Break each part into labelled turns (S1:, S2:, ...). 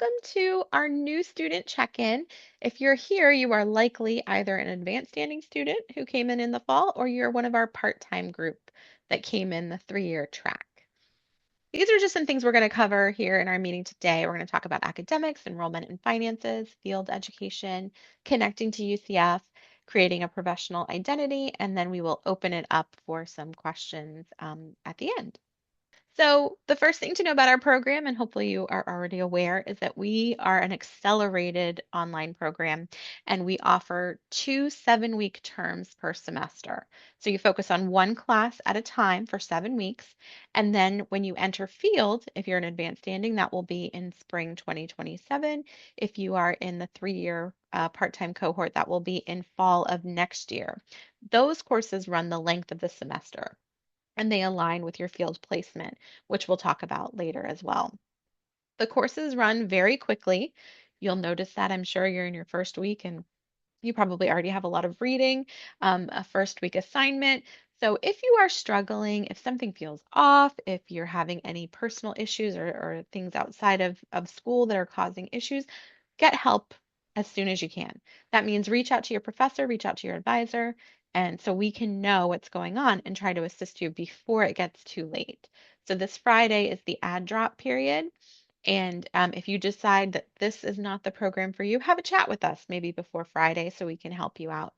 S1: Welcome to our new student check-in. If you're here, you are likely either an advanced standing student who came in the fall, or you're one of our part-time group that came in the 3-year track. These are just some things we're going to cover here in our meeting today. We're going to talk about academics, enrollment and finances, field education, connecting to UCF, creating a professional identity, and then we will open it up for some questions at the end. So, the first thing to know about our program, and hopefully you are already aware, is that we are an accelerated online program and we offer 2 7-week terms per semester. So, you focus on one class at a time for 7 weeks. And then when you enter field, if you're an advanced standing, that will be in spring 2027. If you are in the 3-year part time cohort, that will be in fall of next year. Those courses run the length of the semester and they align with your field placement, which we'll talk about later as well. The courses run very quickly. You'll notice that I'm sure you're in your first week and you probably already have a lot of reading, a first week assignment. So if you are struggling, if something feels off, if you're having any personal issues or things outside of school that are causing issues, get help as soon as you can. That means reach out to your professor, reach out to your advisor, and so we can know what's going on and try to assist you before it gets too late. So this Friday is the add drop period. And if you decide that this is not the program for you, have a chat with us maybe before Friday so we can help you out.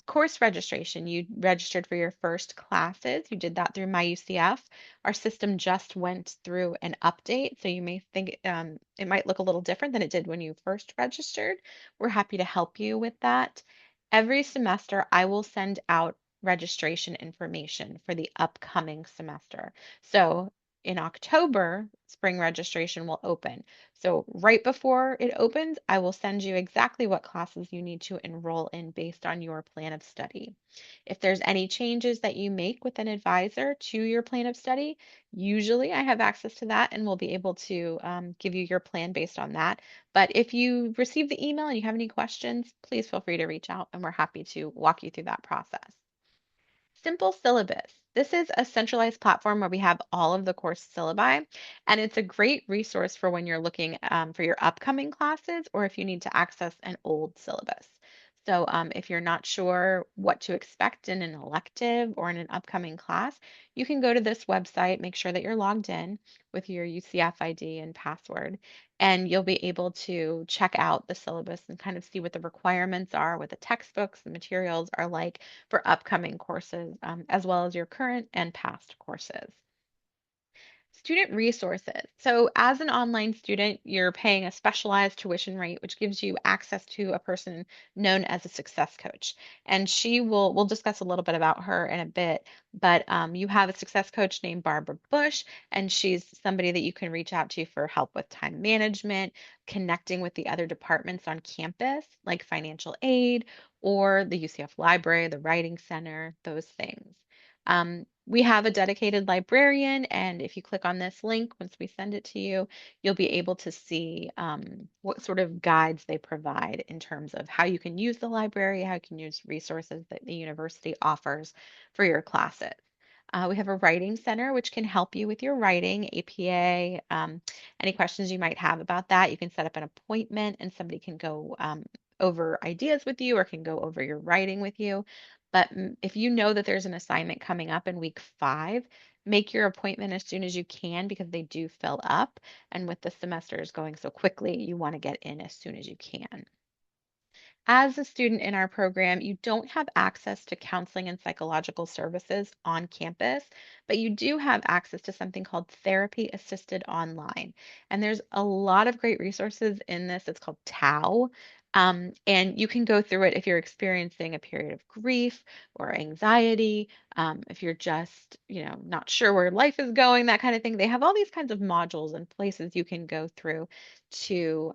S1: Course registration, you registered for your first classes. You did that through MyUCF. Our system just went through an update, so you may think it might look a little different than it did when you first registered. We're happy to help you with that. Every semester, I will send out registration information for the upcoming semester. So in October, spring registration will open. So, right before it opens, I will send you exactly what classes you need to enroll in based on your plan of study. If there's any changes that you make with an advisor to your plan of study, usually I have access to that and will be able to give you your plan based on that. But if you receive the email and you have any questions, please feel free to reach out and we're happy to walk you through that process. Simple Syllabus. This is a centralized platform where we have all of the course syllabi, and it's a great resource for when you're looking for your upcoming classes or if you need to access an old syllabus. So, if you're not sure what to expect in an elective or in an upcoming class, you can go to this website, make sure that you're logged in with your UCF ID and password, and you'll be able to check out the syllabus and kind of see what the requirements are, what the textbooks, the materials are like for upcoming courses, as well as your current and past courses. Student resources. So, as an online student, you're paying a specialized tuition rate, which gives you access to a person known as a success coach. And we'll discuss a little bit about her in a bit. But you have a success coach named Barbara Bush, and she's somebody that you can reach out to for help with time management, connecting with the other departments on campus, like financial aid or the UCF library, the writing center, those things. We have a dedicated librarian, and if you click on this link, once we send it to you, you'll be able to see what sort of guides they provide in terms of how you can use the library, how you can use resources that the university offers for your classes. We have a writing center, which can help you with your writing, APA, any questions you might have about that. You can set up an appointment and somebody can go over ideas with you or can go over your writing with you. But if you know that there's an assignment coming up in week 5, make your appointment as soon as you can because they do fill up. And with the semesters going so quickly, you want to get in as soon as you can. As a student in our program, you don't have access to counseling and psychological services on campus, but you do have access to something called therapy assisted online. And there's a lot of great resources in this. It's called TAO. And you can go through it if you're experiencing a period of grief or anxiety, if you're just, not sure where life is going, that kind of thing. They have all these kinds of modules and places you can go through to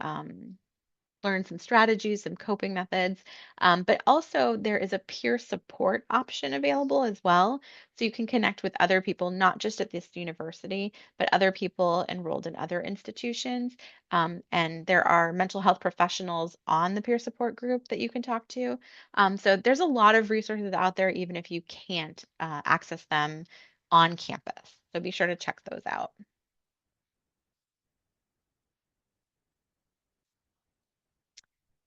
S1: learn some strategies, some coping methods. But also, there is a peer support option available as well. So you can connect with other people, not just at this university, but other people enrolled in other institutions. And there are mental health professionals on the peer support group that you can talk to. So there's a lot of resources out there, even if you can't access them on campus. So be sure to check those out.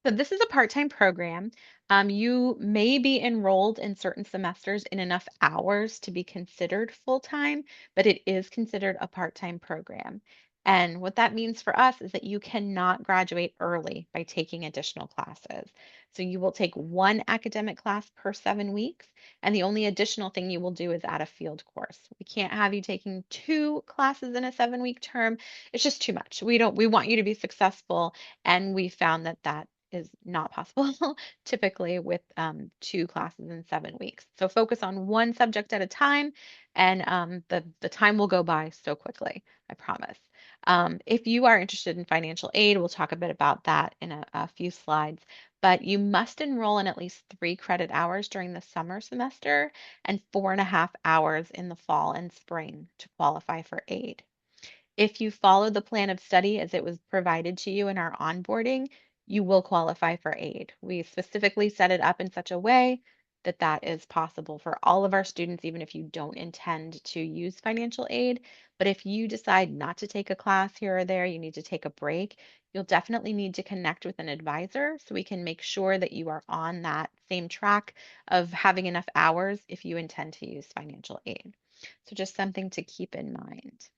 S1: So this is a part-time program. You may be enrolled in certain semesters in enough hours to be considered full-time, but it is considered a part-time program. And what that means for us is that you cannot graduate early by taking additional classes. So you will take one academic class per 7 weeks, and the only additional thing you will do is add a field course. We can't have you taking two classes in a 7-week term. It's just too much. We want you to be successful, and we found that that is not possible typically with two classes in 7 weeks. So focus on one subject at a time, and the time will go by so quickly, I promise. If you are interested in financial aid, we'll talk a bit about that in a few slides. But you must enroll in at least 3 credit hours during the summer semester and 4.5 hours in the fall and spring to qualify for aid. If you follow the plan of study as it was provided to you in our onboarding, you will qualify for aid. We specifically set it up in such a way that that is possible for all of our students, even if you don't intend to use financial aid. But if you decide not to take a class here or there, you need to take a break, you'll definitely need to connect with an advisor so we can make sure that you are on that same track of having enough hours if you intend to use financial aid. So just something to keep in mind.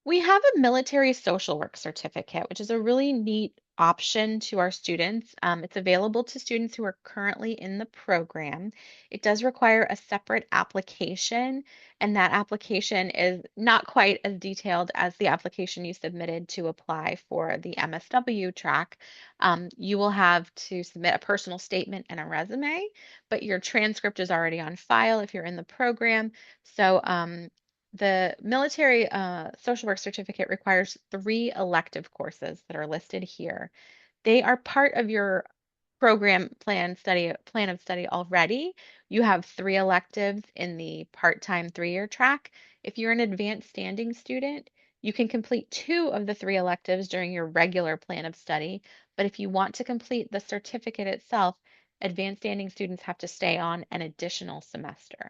S1: We have a military social work certificate, which is a really neat option to our students. It's available to students who are currently in the program. It does require a separate application, and that application is not quite as detailed as the application you submitted to apply for the MSW track. You will have to submit a personal statement and a resume, but your transcript is already on file if you're in the program. So the military social work certificate requires 3 elective courses that are listed here. They are part of your plan of study already. You have 3 electives in the part-time 3-year track. If you're an advanced standing student, you can complete 2 of the 3 electives during your regular plan of study. But if you want to complete the certificate itself, advanced standing students have to stay on an additional semester.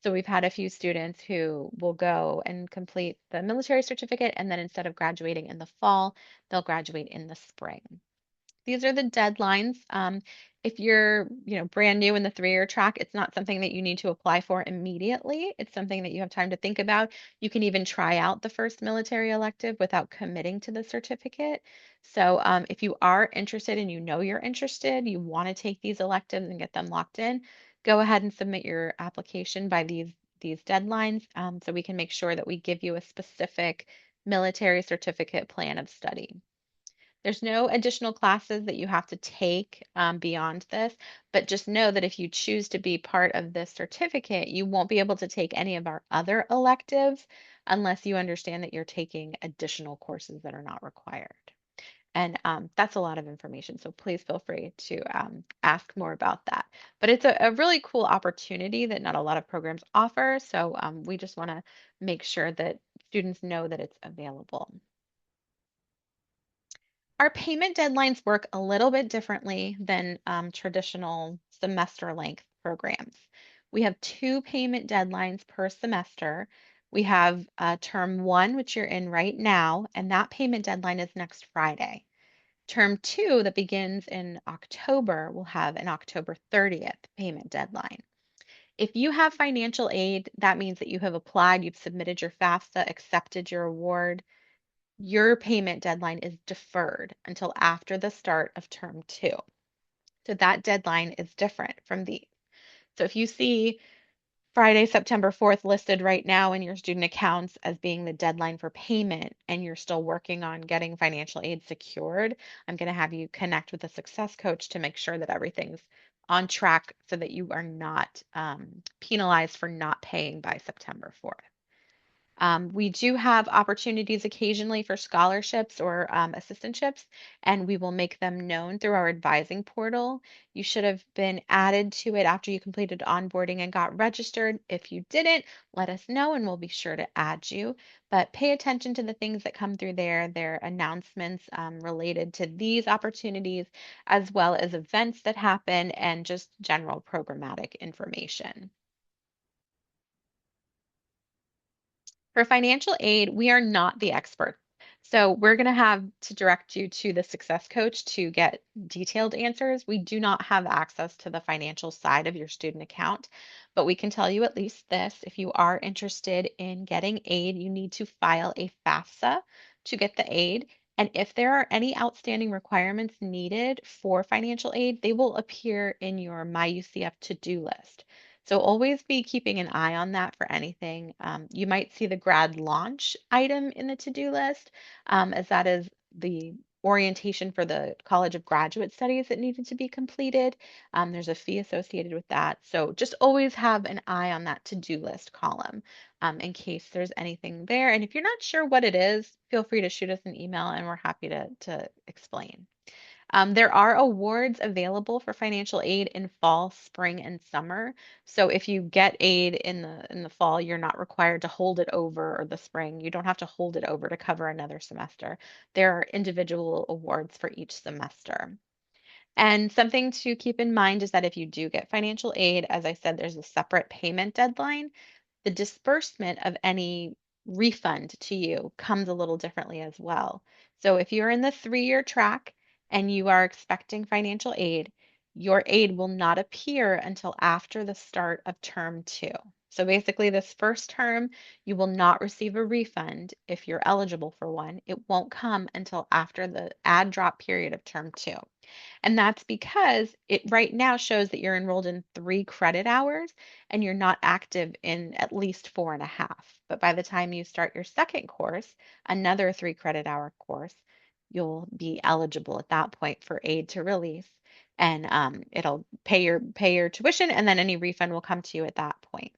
S1: So we've had a few students who will go and complete the military certificate, and then instead of graduating in the fall, they'll graduate in the spring. These are the deadlines. If you're, brand new in the 3-year track, it's not something that you need to apply for immediately. It's something that you have time to think about. You can even try out the first military elective without committing to the certificate. So if you are interested and you know you're interested, you want to take these electives and get them locked in, go ahead and submit your application by these deadlines so we can make sure that we give you a specific military certificate plan of study. There's no additional classes that you have to take beyond this, but just know that if you choose to be part of this certificate, you won't be able to take any of our other electives unless you understand that you're taking additional courses that are not required. And that's a lot of information, so please feel free to ask more about that. But it's a really cool opportunity that not a lot of programs offer, so we just want to make sure that students know that it's available. Our payment deadlines work a little bit differently than traditional semester length programs. We have 2 payment deadlines per semester. We have term 1, which you're in right now, and that payment deadline is next Friday. Term 2, that begins in October, will have an October 30th payment deadline. If you have financial aid, that means that you have applied, you've submitted your FAFSA, accepted your award, your payment deadline is deferred until after the start of term 2. So that deadline is different from these. So if you see Friday, September 4th listed right now in your student accounts as being the deadline for payment, and you're still working on getting financial aid secured, I'm going to have you connect with a success coach to make sure that everything's on track so that you are not penalized for not paying by September 4th. We do have opportunities occasionally for scholarships or assistantships, and we will make them known through our advising portal. You should have been added to it after you completed onboarding and got registered. If you didn't, let us know and we'll be sure to add you. But pay attention to the things that come through there, their announcements related to these opportunities, as well as events that happen and just general programmatic information. For financial aid, we are not the experts. So we're going to have to direct you to the success coach to get detailed answers. We do not have access to the financial side of your student account, but we can tell you at least this. If you are interested in getting aid, you need to file a FAFSA to get the aid. And if there are any outstanding requirements needed for financial aid, they will appear in your MyUCF to-do list. So always be keeping an eye on that for anything. You might see the grad launch item in the to-do list, as that is the orientation for the College of Graduate Studies that needed to be completed. There's a fee associated with that. So just always have an eye on that to-do list column in case there's anything there. And if you're not sure what it is, feel free to shoot us an email and we're happy to explain. There are awards available for financial aid in fall, spring, and summer. So if you get aid in the fall, you're not required to hold it over, or the spring. You don't have to hold it over to cover another semester. There are individual awards for each semester. And something to keep in mind is that if you do get financial aid, as I said, there's a separate payment deadline. The disbursement of any refund to you comes a little differently as well. So if you're in the 3-year track and you are expecting financial aid, your aid will not appear until after the start of term 2. So basically, this first term, you will not receive a refund if you're eligible for one. It won't come until after the add drop period of term 2. And that's because it right now shows that you're enrolled in 3 credit hours and you're not active in at least 4.5. But by the time you start your second course, another 3 credit hour course, you'll be eligible at that point for aid to release. And it'll pay your tuition, and then any refund will come to you at that point.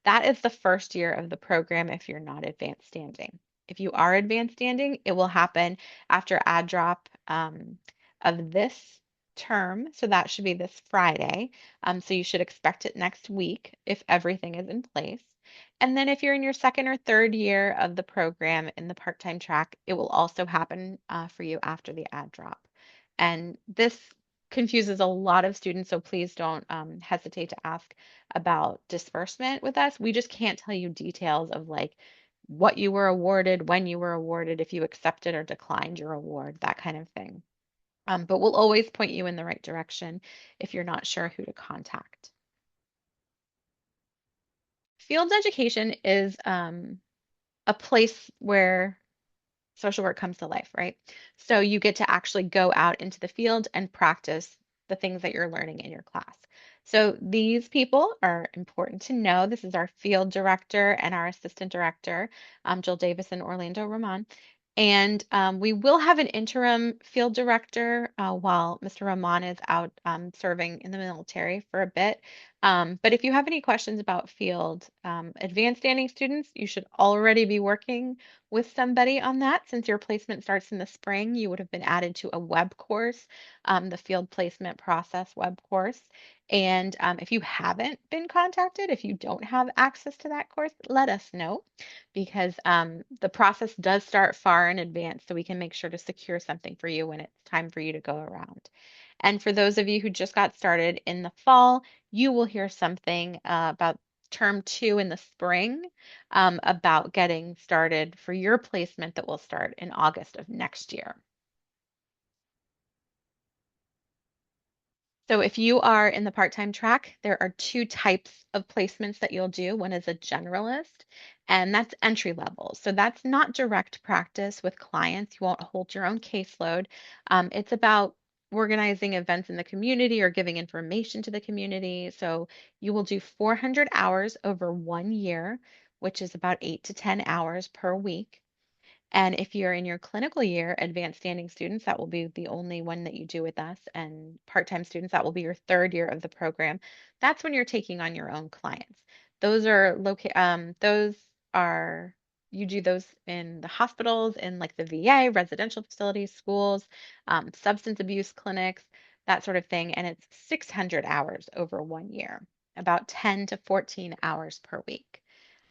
S1: That is the first year of the program if you're not advanced standing. If you are advanced standing, it will happen after add drop of this term. So that should be this Friday. So you should expect it next week if everything is in place. And then if you're in your second or third year of the program in the part-time track, it will also happen for you after the add drop. And this confuses a lot of students, so please don't hesitate to ask about disbursement with us. We just can't tell you details of like what you were awarded, when you were awarded, if you accepted or declined your award, that kind of thing. But we'll always point you in the right direction if you're not sure who to contact. Field education is a place where social work comes to life, right? So you get to actually go out into the field and practice the things that you're learning in your class. So these people are important to know. This is our field director and our assistant director, Jill Davis and Orlando Roman. And we will have an interim field director while Mr. Roman is out serving in the military for a bit. But if you have any questions about field, advanced standing students, you should already be working with somebody on that. Since your placement starts in the spring, you would have been added to a web course, the field placement process web course. And if you haven't been contacted, if you don't have access to that course, let us know because the process does start far in advance so we can make sure to secure something for you when it's time for you to go around. And for those of you who just got started in the fall, you will hear something about term 2 in the spring about getting started for your placement that will start in August of next year. So if you are in the part-time track, there are 2 types of placements that you'll do. One is a generalist, and that's entry level. So that's not direct practice with clients. You won't hold your own caseload. It's about organizing events in the community or giving information to the community. So you will do 400 hours over 1 year, which is about 8 to 10 hours per week. And if you're in your clinical year, advanced standing students, that will be the only one that you do with us. And part-time students, that will be your third year of the program. That's when you're taking on your own clients. Those are you do those in the hospitals, in like the VA, residential facilities, schools, substance abuse clinics, that sort of thing. And it's 600 hours over 1 year, about 10 to 14 hours per week.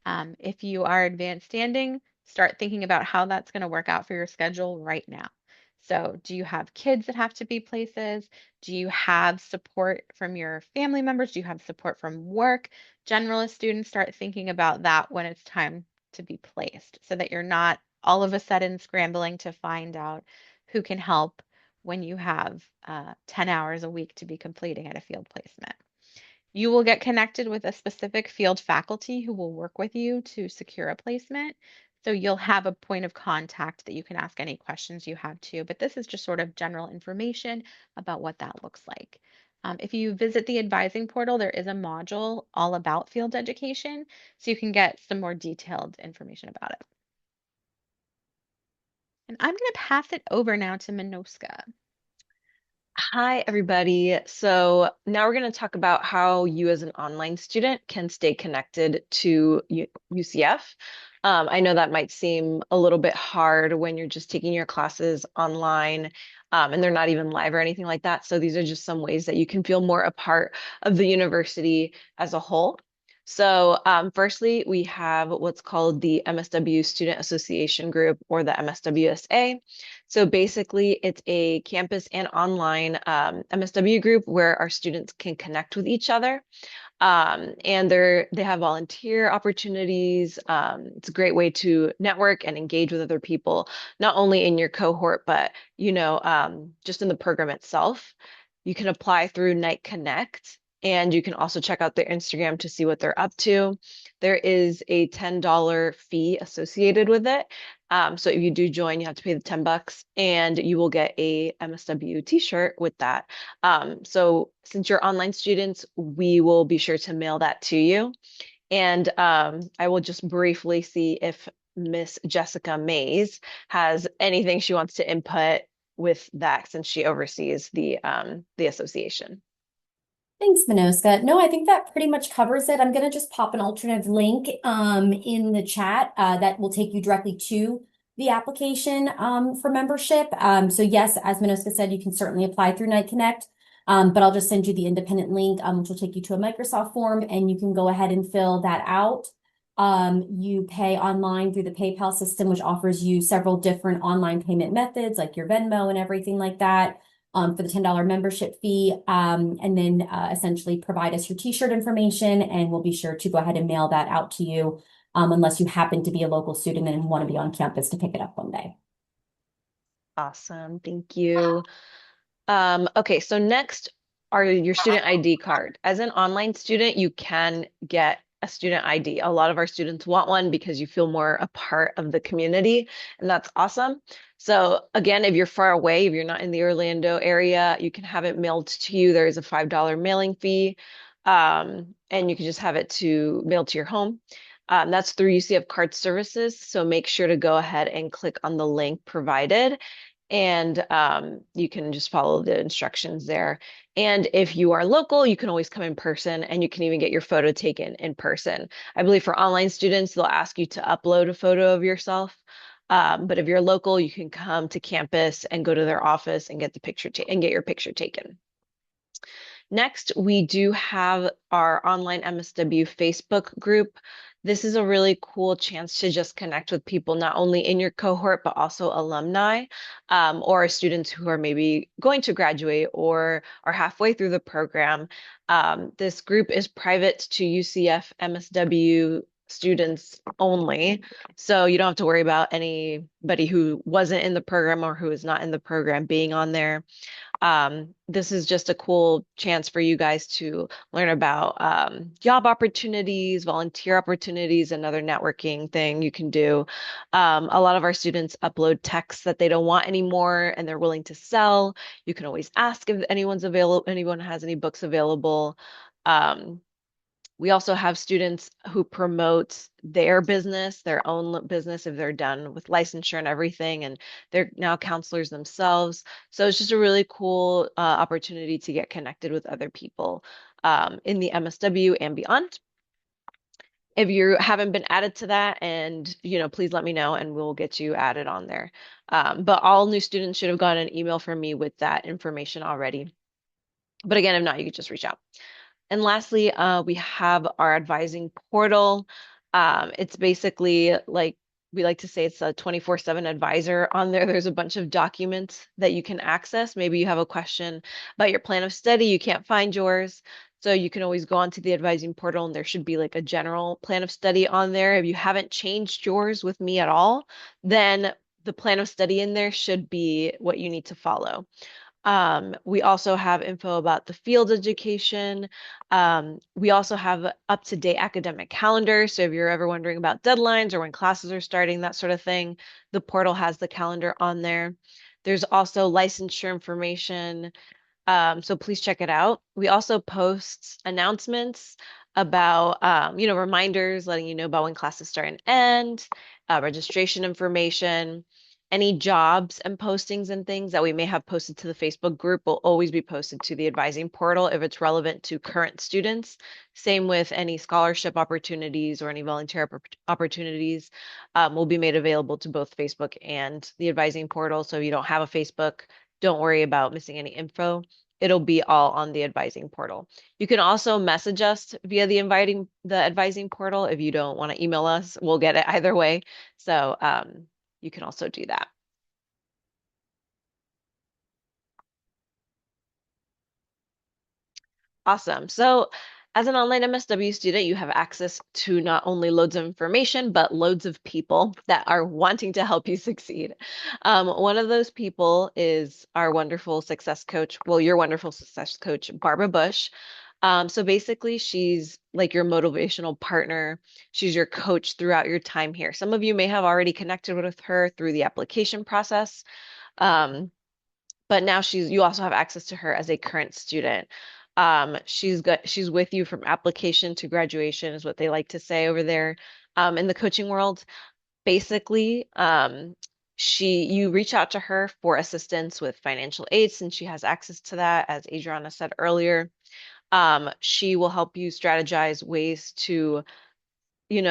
S1: If you are advanced standing, start thinking about how that's going to work out for your schedule right now. So, do you have kids that have to be places? Do you have support from your family members? Do you have support from work? Generalist students, start thinking about that when it's time to be placed so that you're not all of a sudden scrambling to find out who can help when you have 10 hours a week to be completing at a field placement. You will get connected with a specific field faculty who will work with you to secure a placement. So you'll have a point of contact that you can ask any questions you have too. But this is just sort of general information about what that looks like. If you visit the advising portal, there is a module all about field education, so you can get some more detailed information about it. And I'm going to pass it over now to Minoska.
S2: Hi, everybody. So now we're going to talk about how you as an online student can stay connected to UCF. I know that might seem a little bit hard when you're just taking your classes online, and they're not even live or anything like that. So these are just some ways that you can feel more a part of the university as a whole. So firstly, we have what's called the MSW Student Association Group, or the MSWSA. So basically, it's a campus and online MSW group where our students can connect with each other. And they have volunteer opportunities. It's a great way to network and engage with other people, not only in your cohort, but just in the program itself. You can apply through Night Connect, and you can also check out their Instagram to see what they're up to. There is a $10 fee associated with it. So if you do join, you have to pay the $10, and you will get a MSW t-shirt with that. So since you're online students, we will be sure to mail that to you. And I will just briefly see if Miss Jessica Mays has anything she wants to input with that, since she oversees the association.
S3: Thanks, Minoska. No, I think that pretty much covers it. I'm going to just pop an alternative link in the chat that will take you directly to the application for membership. So yes, as Minoska said, you can certainly apply through Night Connect, but I'll just send you the independent link, which will take you to a Microsoft form, and you can go ahead and fill that out. You pay online through the PayPal system, which offers you several different online payment methods, like your Venmo and everything like that, for the $10 membership fee, and then essentially provide us your t-shirt information, and we'll be sure to go ahead and mail that out to you, unless you happen to be a local student and want to be on campus to pick it up one day.
S2: Awesome. Thank you. Okay, so next are your student ID card. As an online student, you can get a student ID. A lot of our students want one because you feel more a part of the community, and that's awesome. So again, if you're far away, if you're not in the Orlando area, you can have it mailed to you. There is a $5 mailing fee, and you can just have it mailed to your home. That's through UCF Card Services, so make sure to go ahead and click on the link provided, and you can just follow the instructions there. And if you are local, you can always come in person, and you can even get your photo taken in person. I believe for online students, they'll ask you to upload a photo of yourself. But if you're local, you can come to campus and go to their office and get the picture and get your picture taken. Next, we do have our online MSW Facebook group. This is a really cool chance to just connect with people, not only in your cohort, but also alumni, or students who are maybe going to graduate or are halfway through the program. This group is private to UCF MSW students only. So you don't have to worry about anybody who wasn't in the program or who is not in the program being on there. This is just a cool chance for you guys to learn about job opportunities, volunteer opportunities, another networking thing you can do. A lot of our students upload texts that they don't want anymore and they're willing to sell. You can always ask if anyone has any books available. We also have students who promote their business, their own business, if they're done with licensure and everything, and they're now counselors themselves. So it's just a really cool opportunity to get connected with other people in the MSW and beyond. If you haven't been added to that, and please let me know and we'll get you added on there. But all new students should have gotten an email from me with that information already. But again, if not, you could just reach out. And lastly, we have our advising portal. It's basically, like we like to say, it's a 24/7 advisor on there. There's a bunch of documents that you can access. Maybe you have a question about your plan of study, you can't find yours. So you can always go onto the advising portal and there should be like a general plan of study on there. If you haven't changed yours with me at all, then the plan of study in there should be what you need to follow. We also have info about the field education. We also have up-to-date academic calendar. So if you're ever wondering about deadlines or when classes are starting, that sort of thing, the portal has the calendar on there. There's also licensure information. So please check it out. We also post announcements about, reminders letting you know about when classes start and end, registration information, any jobs and postings and things that we may have posted to the Facebook group will always be posted to the advising portal if it's relevant to current students. Same with any scholarship opportunities or any volunteer opportunities will be made available to both Facebook and the advising portal. So if you don't have a Facebook, don't worry about missing any info. It'll be all on the advising portal. You can also message us via the advising portal. If you don't want to email us, we'll get it either way. So you can also do that. Awesome. So as an online MSW student, you have access to not only loads of information, but loads of people that are wanting to help you succeed. One of those people is our wonderful success coach. Well, your wonderful success coach, Barbara Bush. So basically, she's like your motivational partner. She's your coach throughout your time here. Some of you may have already connected with her through the application process. But now you also have access to her as a current student. She's with you from application to graduation is what they like to say over there. In the coaching world, basically, you reach out to her for assistance with financial aid since she has access to that, as Adriana said earlier. She will help you strategize ways to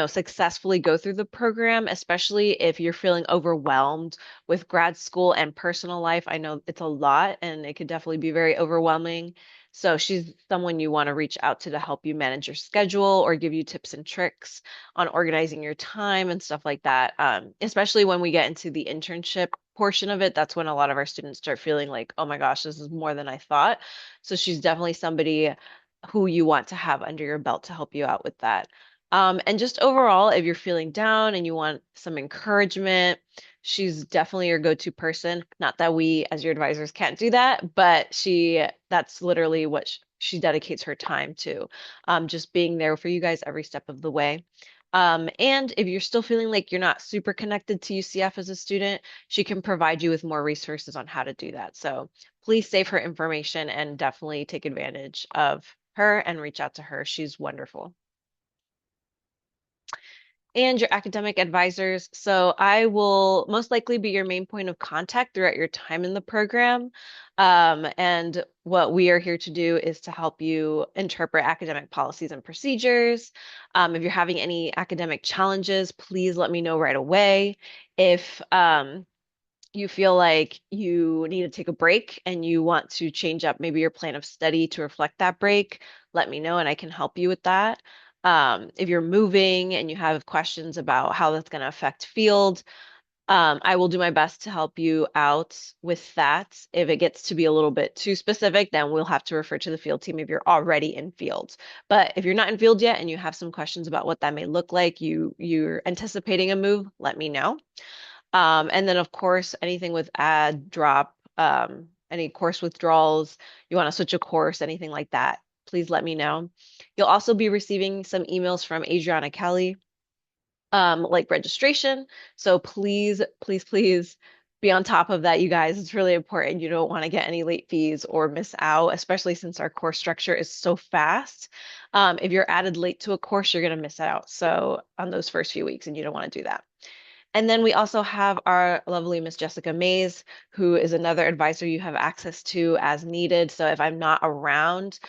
S2: successfully go through the program, especially if you're feeling overwhelmed with grad school and personal life. I know it's a lot and it could definitely be very overwhelming. So she's someone you want to reach out to help you manage your schedule or give you tips and tricks on organizing your time and stuff like that. Especially when we get into the internship portion of it, that's when a lot of our students start feeling like, oh my gosh, this is more than I thought. So she's definitely somebody who you want to have under your belt to help you out with that. And just overall, if you're feeling down and you want some encouragement, she's definitely your go-to person. Not that we, as your advisors, can't do that, but that's literally what she dedicates her time to, just being there for you guys every step of the way. And if you're still feeling like you're not super connected to UCF as a student, she can provide you with more resources on how to do that. So please save her information and definitely take advantage of her and reach out to her. She's wonderful. And your academic advisors. So I will most likely be your main point of contact throughout your time in the program. And what we are here to do is to help you interpret academic policies and procedures. If you're having any academic challenges, please let me know right away. If you feel like you need to take a break and you want to change up maybe your plan of study to reflect that break, let me know and I can help you with that. If you're moving and you have questions about how that's going to affect field, I will do my best to help you out with that. If it gets to be a little bit too specific, then we'll have to refer to the field team if you're already in field. But if you're not in field yet and you have some questions about what that may look like, you're anticipating a move, let me know. And then, of course, anything with add, drop, any course withdrawals, you want to switch a course, anything like that, please let me know. You'll also be receiving some emails from Adriana Kelly, like registration. So please, please, please be on top of that, you guys. It's really important. You don't want to get any late fees or miss out, especially since our course structure is so fast. If you're added late to a course, you're going to miss out. So on those first few weeks, and you don't want to do that. And then we also have our lovely Miss Jessica Mays, who is another advisor you have access to as needed. So if I'm not around,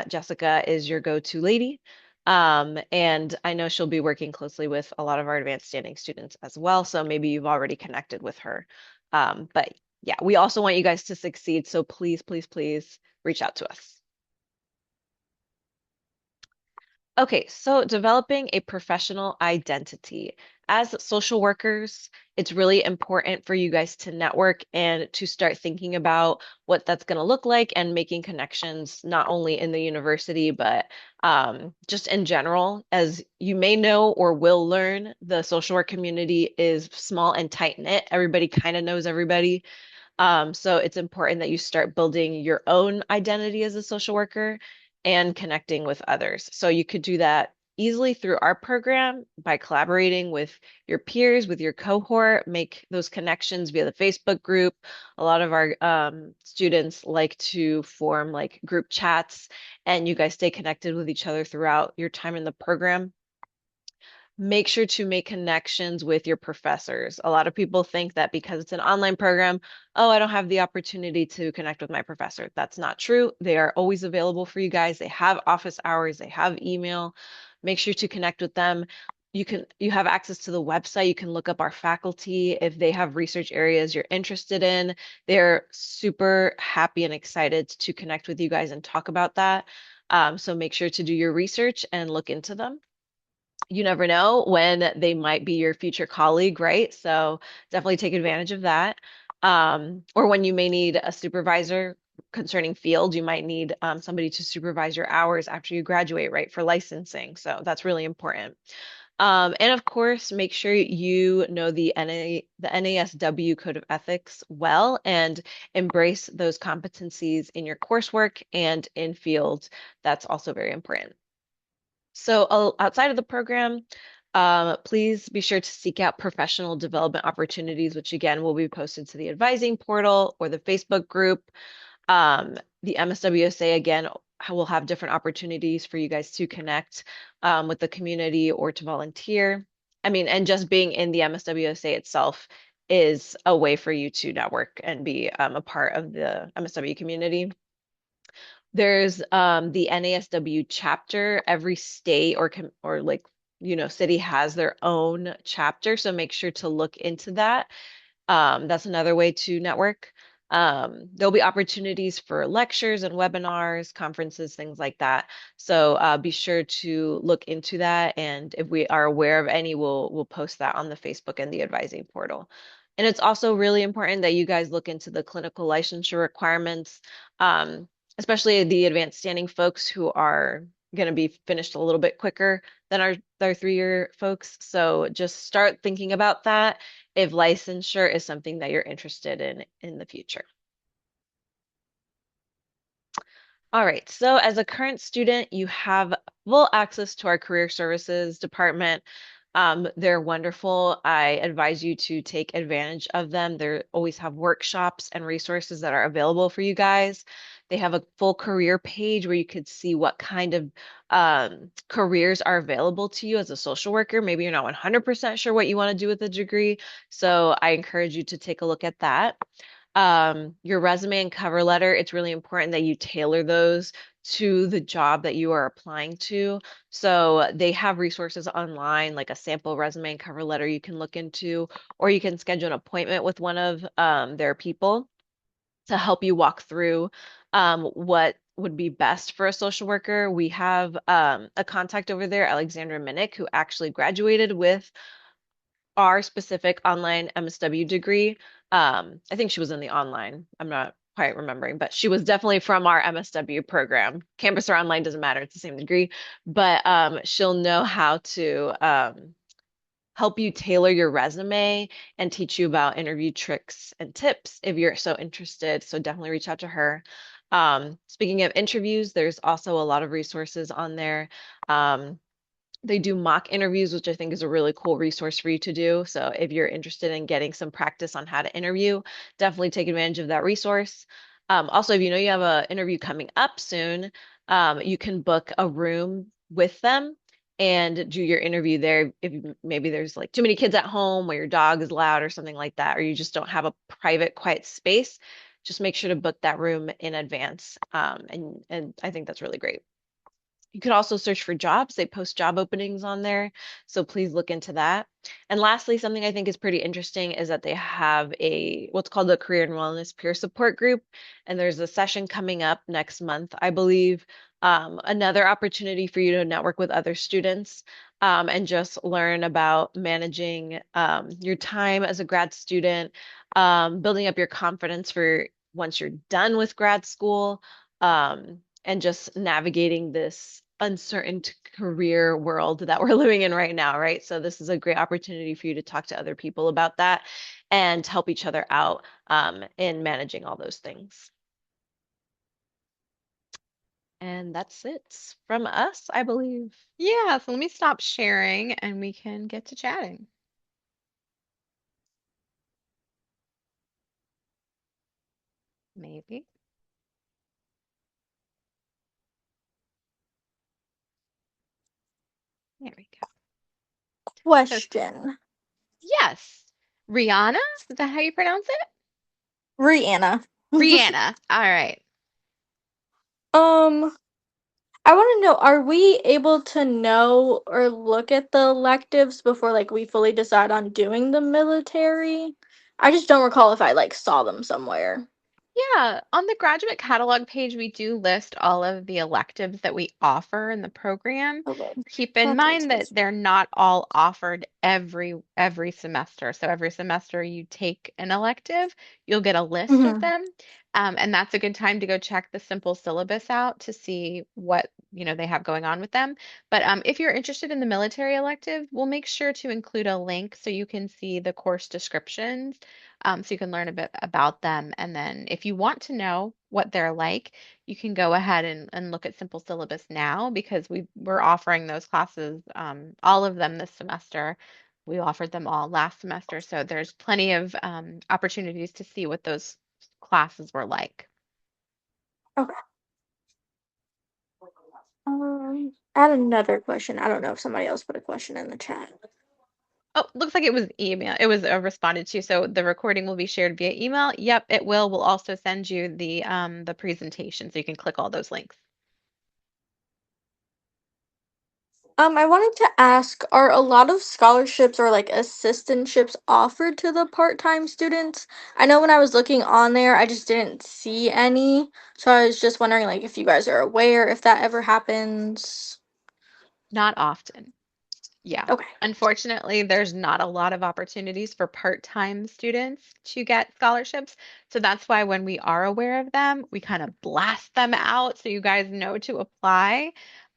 S2: Jessica is your go-to lady. And I know she'll be working closely with a lot of our advanced standing students as well. So maybe you've already connected with her. But yeah, we also want you guys to succeed. So please, please, please reach out to us. Okay, so developing a professional identity. as social workers, it's really important for you guys to network and to start thinking about what that's going to look like and making connections not only in the university, but just in general. As you may know or will learn, the social work community is small and tight knit. Everybody kind of knows everybody. So it's important that you start building your own identity as a social worker and connecting with others. So you could do that easily through our program by collaborating with your peers, with your cohort, make those connections via the Facebook group. A lot of our students like to form like group chats, and you guys stay connected with each other throughout your time in the program. Make sure to make connections with your professors. A lot of people think that because it's an online program, oh, I don't have the opportunity to connect with my professor. That's not true. They are always available for you guys. They have office hours, they have email. Make sure to connect with them. You have access to the website. You can look up our faculty if they have research areas you're interested in. They're super happy and excited to connect with you guys and talk about that. So make sure to do your research and look into them. You never know when they might be your future colleague, right? So definitely take advantage of that. Or when you may need a supervisor concerning field, you might need somebody to supervise your hours after you graduate, right, for licensing. So that's really important. And of course, make sure you know the NASW Code of Ethics well and embrace those competencies in your coursework and in field. That's also very important. So outside of the program, please be sure to seek out professional development opportunities, which again will be posted to the advising portal or the Facebook group. The MSWSA again will have different opportunities for you guys to connect with the community or to volunteer. I mean, and just being in the MSWSA itself is a way for you to network and be a part of the MSW community. There's the NASW chapter. Every state or like city has their own chapter, so make sure to look into that. That's another way to network. There'll be opportunities for lectures and webinars, conferences, things like that. So be sure to look into that, and if we are aware of any, we'll post that on the Facebook and the advising portal. And it's also really important that you guys look into the clinical licensure requirements. Especially the advanced standing folks who are going to be finished a little bit quicker than our 3-year folks. So just start thinking about that if licensure is something that you're interested in the future. All right, so as a current student, you have full access to our career services department. They're wonderful. I advise you to take advantage of them. They always have workshops and resources that are available for you guys. They have a full career page where you could see what kind of careers are available to you as a social worker. Maybe you're not 100% sure what you want to do with a degree. So I encourage you to take a look at that. Your resume and cover letter, it's really important that you tailor those to the job that you are applying to. So they have resources online, like a sample resume and cover letter you can look into, or you can schedule an appointment with one of their people to help you walk through what would be best for a social worker. We have a contact over there, Alexandra Minnick, who actually graduated with our specific online MSW degree. I think she was in the online. I'm not quite remembering, but she was definitely from our MSW program. Campus or online doesn't matter. It's the same degree, but she'll know how to help you tailor your resume and teach you about interview tricks and tips if you're so interested. So definitely reach out to her. Speaking of interviews, there's also a lot of resources on there. They do mock interviews, which I think is a really cool resource for you to do. So if you're interested in getting some practice on how to interview, definitely take advantage of that resource. Also, if you know you have an interview coming up soon, you can book a room with them and do your interview there. If maybe there's like too many kids at home or your dog is loud or something like that, or you just don't have a private, quiet space, just make sure to book that room in advance. And I think that's really great. You could also search for jobs. They post job openings on there. So please look into that. And lastly, something I think is pretty interesting is that they have what's called a career and wellness peer support group. And there's a session coming up next month, I believe. Another opportunity for you to network with other students. and just learn about managing your time as a grad student, building up your confidence for once you're done with grad school, and just navigating this uncertain career world that we're living in right now, right? So this is a great opportunity for you to talk to other people about that and help each other out in managing all those things. And that's it from us, I believe.
S1: Yeah, so let me stop sharing and we can get to chatting. Maybe. There we go. So,
S4: Question.
S1: yes. Rihanna? Is that how you pronounce it?
S4: Rihanna.
S1: Rihanna. All right.
S4: Um, I want to know, are we able to know or look at the electives before like we fully decide on doing the military? I just don't recall if I like saw them somewhere.
S1: Yeah, on the graduate catalog page, we do list all of the electives that we offer in the program.
S4: Okay.
S1: Keep in
S4: That makes
S1: mind that
S4: sense.
S1: they're not all offered every semester. So every semester you take an elective, you'll get a list of
S4: Hmm.
S1: them. And that's a good time to go check the simple syllabus out to see what, they have going on with them. But if you're interested in the military elective, we'll make sure to include a link so you can see the course descriptions, so you can learn a bit about them. And then if you want to know what they're like, you can go ahead and look at Simple Syllabus now because we're offering those classes, all of them this semester. We offered them all last semester, so there's plenty of opportunities to see what those classes were like.
S4: Okay. I had another question. I don't know if somebody else put a question in the chat.
S1: Oh, looks like it was email. It was responded to. So the recording will be shared via email. Yep, it will. We'll also send you the presentation so you can click all those links.
S4: I wanted to ask, are a lot of scholarships or like assistantships offered to the part-time students? I know when I was looking on there, I just didn't see any. So I was just wondering like if you guys are aware if that ever happens.
S1: Not often. Yeah.
S4: Okay.
S1: Unfortunately, there's not a lot of opportunities for part-time students to get scholarships. So that's why when we are aware of them, we kind of blast them out so you guys know to apply.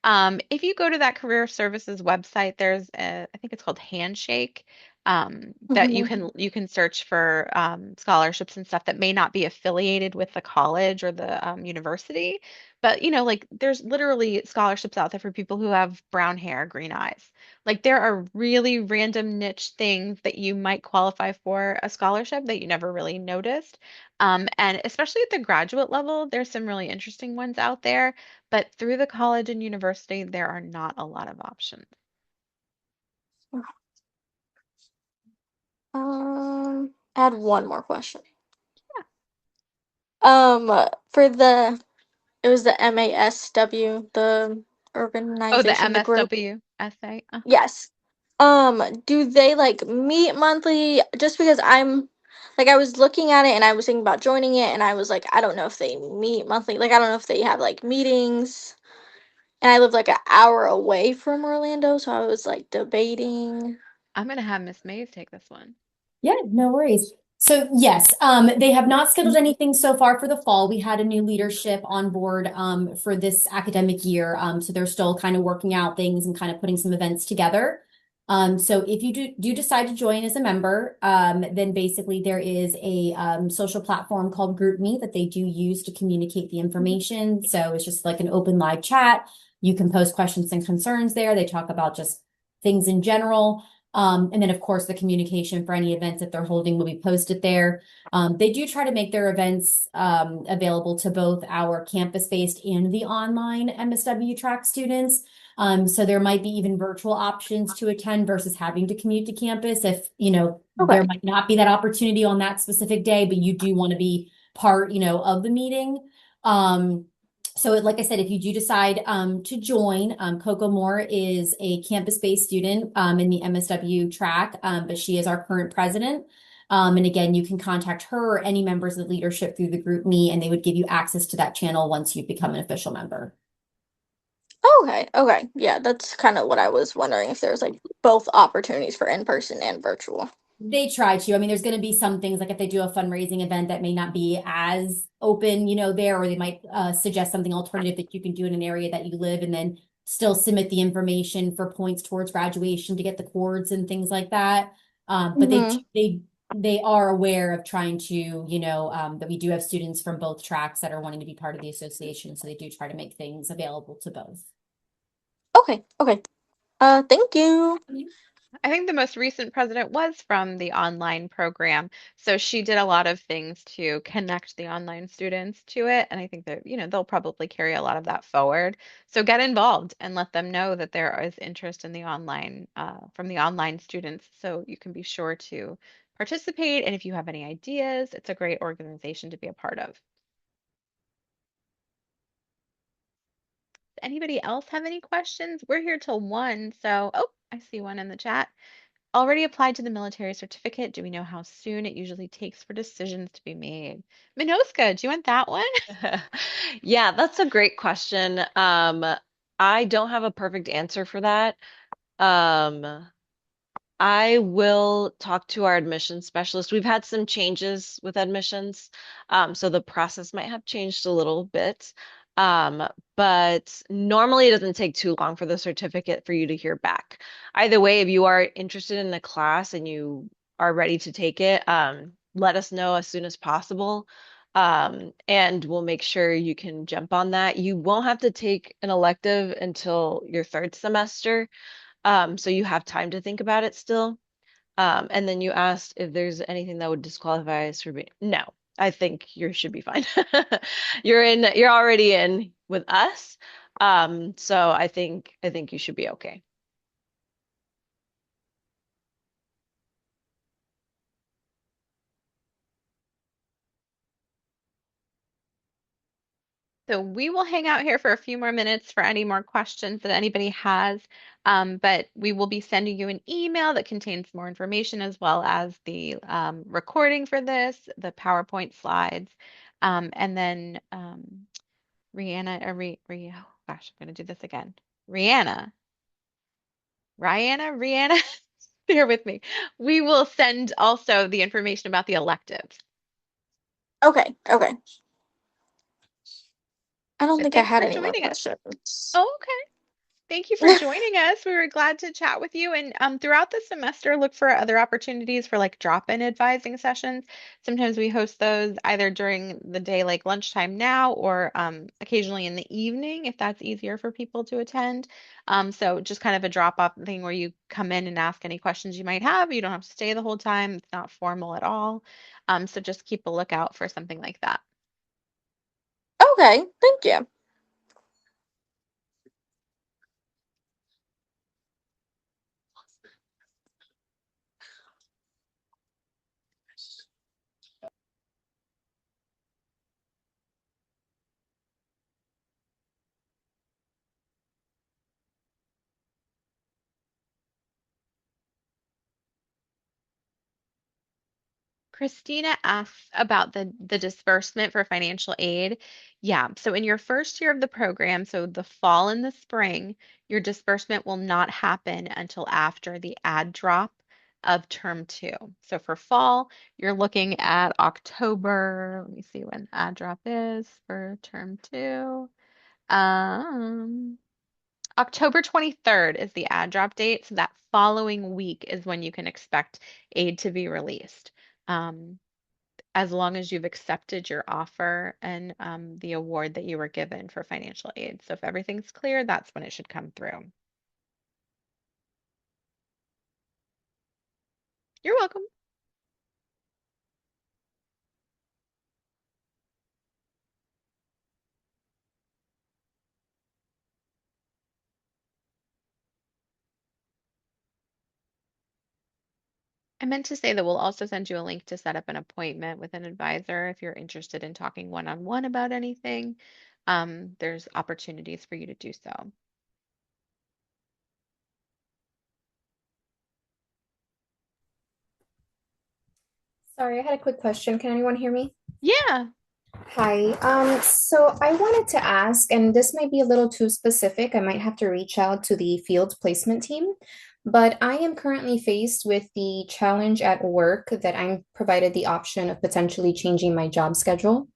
S1: If you go to that career services website, I think it's called Handshake, that you
S4: Mhm.
S1: can search for scholarships and stuff that may not be affiliated with the college or the university. But like there's literally scholarships out there for people who have brown hair, green eyes. Like there are really random niche things that you might qualify for a scholarship that you never really noticed. And especially at the graduate level, there's some really interesting ones out there. But through the college and university, there are not a lot of options.
S4: I had one more question. Um, for the it was the MASW, the
S1: Oh, the
S4: organization, the group.
S1: MSW essay. Uh-huh.
S4: Yes. Do they like meet monthly? Just because I was looking at it and I was thinking about joining it and I was like, I don't know if they meet monthly. Like I don't know if they have like meetings. And I live like an hour away from Orlando, so I was like debating.
S1: I'm gonna have Miss Mays take this one.
S3: Yeah, no worries. So yes, they have not scheduled anything so far for the fall. We had a new leadership on board for this academic year. So they're still kind of working out things and kind of putting some events together. So if you do decide to join as a member, then basically there is a social platform called GroupMe that they do use to communicate the information. So it's just like an open live chat. You can post questions and concerns there. They talk about just things in general. And then, of course, the communication for any events that they're holding will be posted there. They do try to make their events available to both our campus-based and the online MSW track students. So there might be even virtual options to attend versus having to commute to campus if, there
S4: Okay.
S3: might not be that opportunity on that specific day, but you do want to be part, of the meeting. So like I said, if you do decide to join, Coco Moore is a campus-based student in the MSW track, but she is our current president. And again, you can contact her or any members of leadership through the group me, and they would give you access to that channel once you become an official member.
S4: Okay, okay. Yeah, that's kind of what I was wondering if there's like both opportunities for in person and virtual.
S3: They try to. I mean, there's going to be some things like if they do a fundraising event that may not be as open, there, or they might suggest something alternative that you can do in an area that you live and then still submit the information for points towards graduation to get the cords and things like that. But
S4: Mm-hmm.
S3: they are aware of trying to, that we do have students from both tracks that are wanting to be part of the association. So they do try to make things available to both.
S4: Okay, okay. Thank you.
S1: I think the most recent president was from the online program. So she did a lot of things to connect the online students to it. And I think that, they'll probably carry a lot of that forward. So get involved and let them know that there is interest in the online, from the online students. So you can be sure to participate. And if you have any ideas, it's a great organization to be a part of. Anybody else have any questions? We're here till 1. So, oh, I see one in the chat. Already applied to the military certificate. Do we know how soon it usually takes for decisions to be made? Minoska, do you want that one?
S2: Yeah, that's a great question. I don't have a perfect answer for that. Um, I will talk to our admissions specialist. We've had some changes with admissions, so the process might have changed a little bit. Um, but normally it doesn't take too long for the certificate for you to hear back. Either way, if you are interested in the class and you are ready to take it, let us know as soon as possible. And we'll make sure you can jump on that. You won't have to take an elective until your third semester. So you have time to think about it still. And then you asked if there's anything that would disqualify us for being. No, I think you should be fine. You're already in with us. So I think you should be okay.
S1: So we will hang out here for a few more minutes for any more questions that anybody has. But we will be sending you an email that contains more information as well as the recording for this, the PowerPoint slides, and then Rihanna, oh gosh, I'm going to do this again. Rihanna, Rihanna, bear with me. We will send also the information about the electives.
S4: Okay, okay. I don't
S1: But
S4: think I
S1: thanks
S4: had
S1: for
S4: any more
S1: joining us.
S4: questions.
S1: Oh, okay. Thank you for joining us. We were glad to chat with you. And throughout the semester, look for other opportunities for like drop-in advising sessions. Sometimes we host those either during the day, like lunchtime now, or occasionally in the evening, if that's easier for people to attend. So just kind of a drop-off thing where you come in and ask any questions you might have. You don't have to stay the whole time. It's not formal at all. So just keep a lookout for something like that.
S4: Okay, thank you.
S1: Christina asks about the disbursement for financial aid. Yeah, so in your first year of the program, so the fall and the spring, your disbursement will not happen until after the add drop of term 2. So for fall, you're looking at October. Let me see when add drop is for term 2. Um, October 23rd is the add drop date. So that following week is when you can expect aid to be released. Um, as long as you've accepted your offer and the award that you were given for financial aid. So if everything's clear, that's when it should come through. You're welcome. I meant to say that we'll also send you a link to set up an appointment with an advisor if you're interested in talking one-on-one about anything. There's opportunities for you to do so.
S5: Sorry, I had a quick question. Can anyone hear me?
S1: Yeah.
S5: Hi. So I wanted to ask, and this might be a little too specific. I might have to reach out to the field placement team, but I am currently faced with the challenge at work that I'm provided the option of potentially changing my job schedule.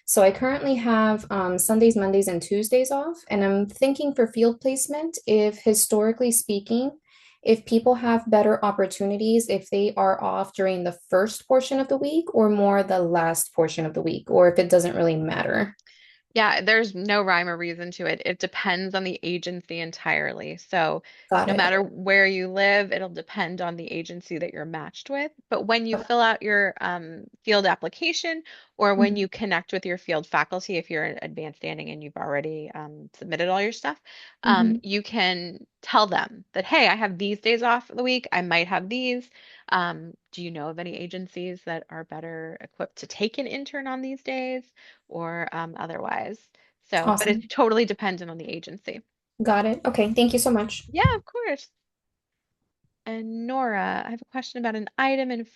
S5: So I currently have Sundays, Mondays, and Tuesdays off, and I'm thinking for field placement, if historically speaking, if people have better opportunities if they are off during the first portion of the week or more the last portion of the week, or if it doesn't really matter.
S1: Yeah, there's no rhyme or reason to it. It depends on the agency entirely. So,
S5: Got
S1: no
S5: it.
S1: matter where you live, it'll depend on the agency that you're matched with. But when you fill out your field application or when
S5: Mhm.
S1: you connect with your field faculty, if you're in advanced standing and you've already submitted all your stuff,
S5: Mhm.
S1: you can tell them that, hey, I have these days off of the week. I might have these. Do you know of any agencies that are better equipped to take an intern on these days? Or otherwise. So, but it's
S5: Awesome.
S1: totally dependent on the agency.
S5: Got it. Okay. Thank you so much.
S1: Yeah, of course. And Nora, I have a question about an item in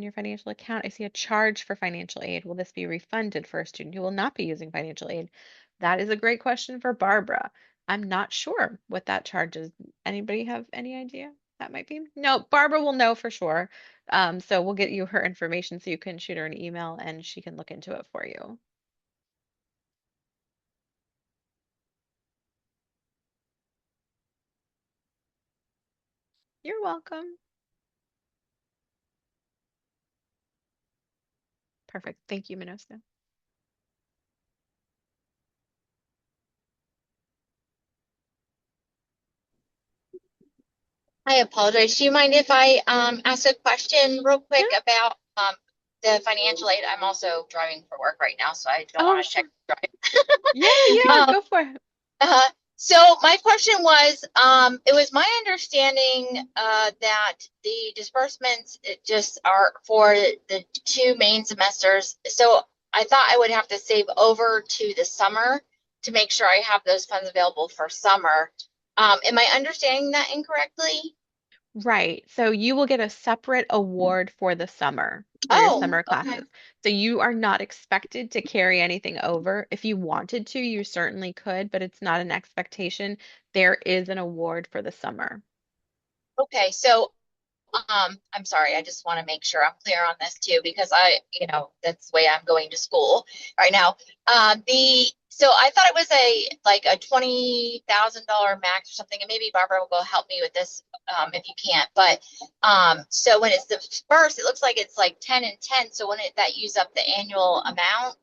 S1: your financial account. I see a charge for financial aid. Will this be refunded for a student who will not be using financial aid? That is a great question for Barbara. I'm not sure what that charge is. Anybody have any idea? That might be. No, Barbara will know for sure. So we'll get you her information so you can shoot her an email and she can look into it for you. You're welcome. Perfect. Thank you, Minoska.
S6: I apologize. Do you mind if I ask a question real
S1: Yeah.
S6: quick about the financial aid? I'm also driving for work right now, so I don't
S1: Oh,
S6: want to check
S1: sure.
S6: drive.
S1: Yeah, yeah,
S6: Um,
S1: go for it.
S6: so my question was, it was my understanding that the disbursements just are for the two main semesters. So I thought I would have to save over to the summer to make sure I have those funds available for summer. Am I understanding that incorrectly?
S1: Right. So you will get a separate award for the summer, for your
S6: Oh,
S1: summer
S6: okay.
S1: classes. So you are not expected to carry anything over. If you wanted to, you certainly could, but it's not an expectation. There is an award for the summer.
S6: Okay, so I'm sorry, I just want to make sure I'm clear on this too, because that's the way I'm going to school right now. The so I thought it was a $20,000 max or something, and maybe Barbara will go help me with this if you can't. But so when it's dispersed, it looks like it's like 10 and 10. So when that use up the annual amount?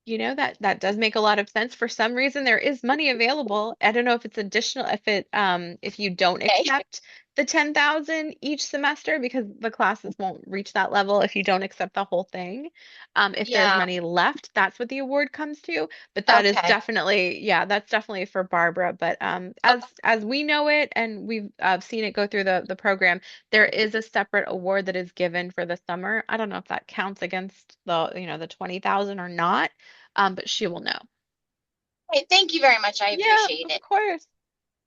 S1: You know that that does make a lot of sense. For some reason, there is money available. I don't know if it's additional, if you don't
S6: Okay.
S1: accept the 10,000 each semester because the classes won't reach that level if you don't accept the whole thing. If there's
S6: Yeah.
S1: money left, that's what the award comes to. But that is
S6: Okay.
S1: definitely, yeah, that's definitely for Barbara. But
S6: Okay.
S1: as we know it, and we've seen it go through the program, there is a separate award that is given for the summer. I don't know if that counts against the 20,000 or not, but she will know.
S6: Hey, thank you very much. I
S1: Yeah,
S6: appreciate
S1: of
S6: it.
S1: course.